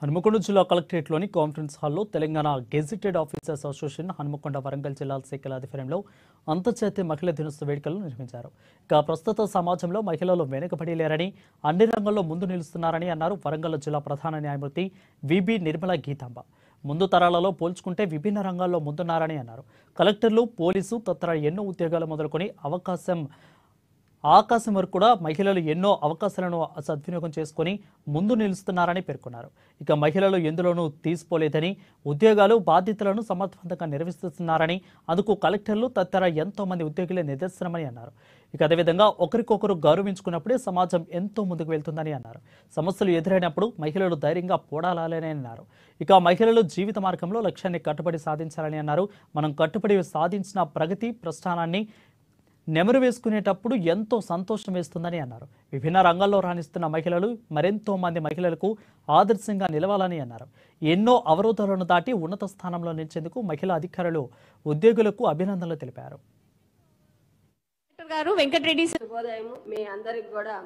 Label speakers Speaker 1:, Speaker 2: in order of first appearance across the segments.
Speaker 1: హనుమకొండ జిల్లా కలెక్టరేట్లోని కాన్ఫరెన్స్ హాల్లో Telangana gazetted officers association Hanumakonda Warangal జిల్లాల శాఖల ఆధ్వర్యంలో అంతర్జాతీయ మహిళా దినోత్సవ వేడుకలు నిర్వహించారు. ఇక ప్రస్తుత సమాజంలో మహిళలు వెనుకబడి లేరని, అన్ని రంగాల్లో ముందు నిలుస్తున్నారని అన్నారు వరంగల్ జిల్లా ప్రధాన న్యాయమూర్తి విబి నిర్మలా గీతాంబ. ముందు తరాలలో పోల్చుకుంటే విభిన్న రంగాల్లో ముందున్నారని అన్నారు. కలెక్టర్లు, పోలీసు తదితర ఎన్నో ఉద్యోగాలు మొదలుకొని ఆకాశం వరకు కూడా మహిళలు ఎన్నో అవకాశాలను సద్వినియోగం చేసుకుని ముందు నిలుస్తున్నారని పేర్కొన్నారు. ఇక మహిళలు ఎందులోనూ తీసిపోలేదని, ఉద్యోగాలు బాధ్యతలను సమర్థవంతంగా నిర్వహిస్తున్నారని, అందుకు కలెక్టర్లు తదితర ఎంతో మంది ఉద్యోగులే నిదర్శనమని అన్నారు. ఇక అదేవిధంగా ఒకరికొకరు గౌరవించుకున్నప్పుడే సమాజం ఎంతో ముందుకు వెళ్తుందని అన్నారు. సమస్యలు ఎదురైనప్పుడు మహిళలు ధైర్యంగా పోరాడాలని అన్నారు. ఇక మహిళలు జీవిత మార్గంలో లక్ష్యాన్ని కట్టుబడి సాధించాలని అన్నారు. మనం కట్టుబడి సాధించిన ప్రగతి ప్రస్థానాన్ని నెమరు వేసుకునేటప్పుడు ఎంతో సంతోషం వేస్తుందని అన్నారు. విభిన్న రంగాల్లో రాణిస్తున్న మహిళలు మరెంతో మంది మహిళలకు ఆదర్శంగా నిలవాలని అన్నారు. ఎన్నో అవరోధాలను దాటి ఉన్నత స్థానంలో నిలిచేందుకు మహిళా అధికారులు, ఉద్యోగులకు అభినందనలు తెలిపారు.
Speaker 2: వెంకటరెడ్డి మీ అందరికి కూడా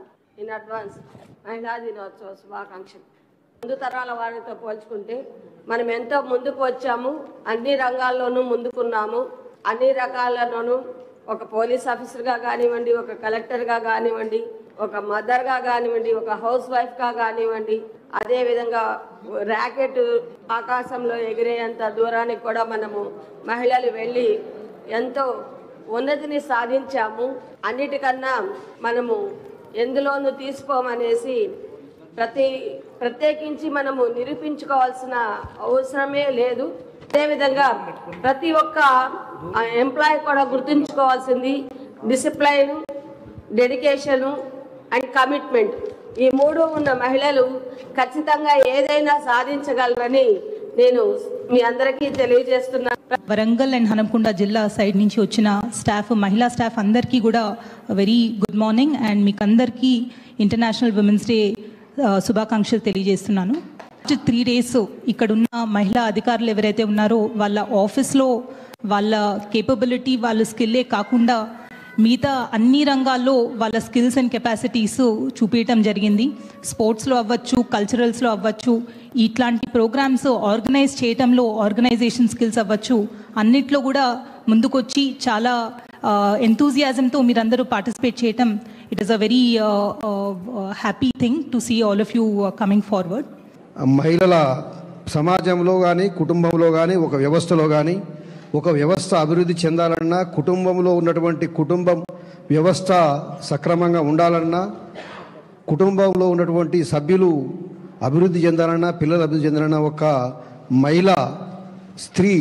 Speaker 2: ఇన్ అడ్వాన్స్ మహిళా దినోత్సవ శుభాకాంక్షలు. ముందు తరాల వారితో పోల్చుకుంటే మనం ఎంతో ముందుకు వచ్చాము. అన్ని రంగాల్లోనూ ముందుకున్నాము. అన్ని రకాలలోనూ ఒక పోలీస్ ఆఫీసర్గా కానివ్వండి, ఒక కలెక్టర్గా కానివ్వండి, ఒక మదర్గా కానివ్వండి, ఒక హౌస్ వైఫ్గా కానివ్వండి, అదేవిధంగా ర్యాకెట్ ఆకాశంలో ఎగిరేంత దూరానికి కూడా మనము మహిళలు వెళ్ళి ఎంతో ఉన్నతిని సాధించాము. అన్నిటికన్నా మనము ఎందులోనూ తీసుకోమనేసి ప్రత్యేకించి మనము నిరూపించుకోవాల్సిన అవసరమే లేదు. అదేవిధంగా ప్రతి ఒక్క ఎంప్లాయీ కూడా గుర్తుంచుకోవాల్సింది డిసిప్లైన్, డెడికేషను అండ్ కమిట్మెంట్. ఈ మూడు ఉన్న మహిళలు ఖచ్చితంగా ఏదైనా సాధించగలరని నేను మీ అందరికీ తెలియజేస్తున్నాను.
Speaker 3: వరంగల్ అండ్ హనుమకొండ జిల్లా సైడ్ నుంచి వచ్చిన స్టాఫ్, మహిళా స్టాఫ్ అందరికీ కూడా వెరీ గుడ్ మార్నింగ్ అండ్ మీకు అందరికీ ఇంటర్నేషనల్ విమెన్స్ డే శుభాకాంక్షలు తెలియజేస్తున్నాను. 3 days ఇక్కడున్న మహిళా అధికారులు ఎవరైతే ఉన్నారో వాళ్ళ ఆఫీస్లో వాళ్ళ కేపబిలిటీ, వాళ్ళ స్కిల్లే కాకుండా మిగతా అన్ని రంగాల్లో వాళ్ళ స్కిల్స్ అండ్ కెపాసిటీస్ చూపించడం జరిగింది. స్పోర్ట్స్లో అవ్వచ్చు, కల్చరల్స్లో అవ్వచ్చు, ఇట్లాంటి ప్రోగ్రామ్స్ ఆర్గనైజ్ చేయడంలో ఆర్గనైజేషన్ స్కిల్స్ అవ్వచ్చు, అన్నిట్లో కూడా ముందుకొచ్చి చాలా ఎంతూజియాజంతో మీరందరూ పార్టిసిపేట్ చేయటం it is a very happy thing to see all of you coming forward.
Speaker 4: మహిళల సమాజంలో కానీ, కుటుంబంలో కానీ, ఒక వ్యవస్థలో కానీ, ఒక వ్యవస్థ అభివృద్ధి చెందాలన్నా, కుటుంబంలో ఉన్నటువంటి కుటుంబం వ్యవస్థ సక్రమంగా ఉండాలన్నా, కుటుంబంలో ఉన్నటువంటి సభ్యులు అభివృద్ధి చెందాలన్నా, పిల్లలు అభివృద్ధి చెందాలన్నా ఒక మహిళ స్త్రీ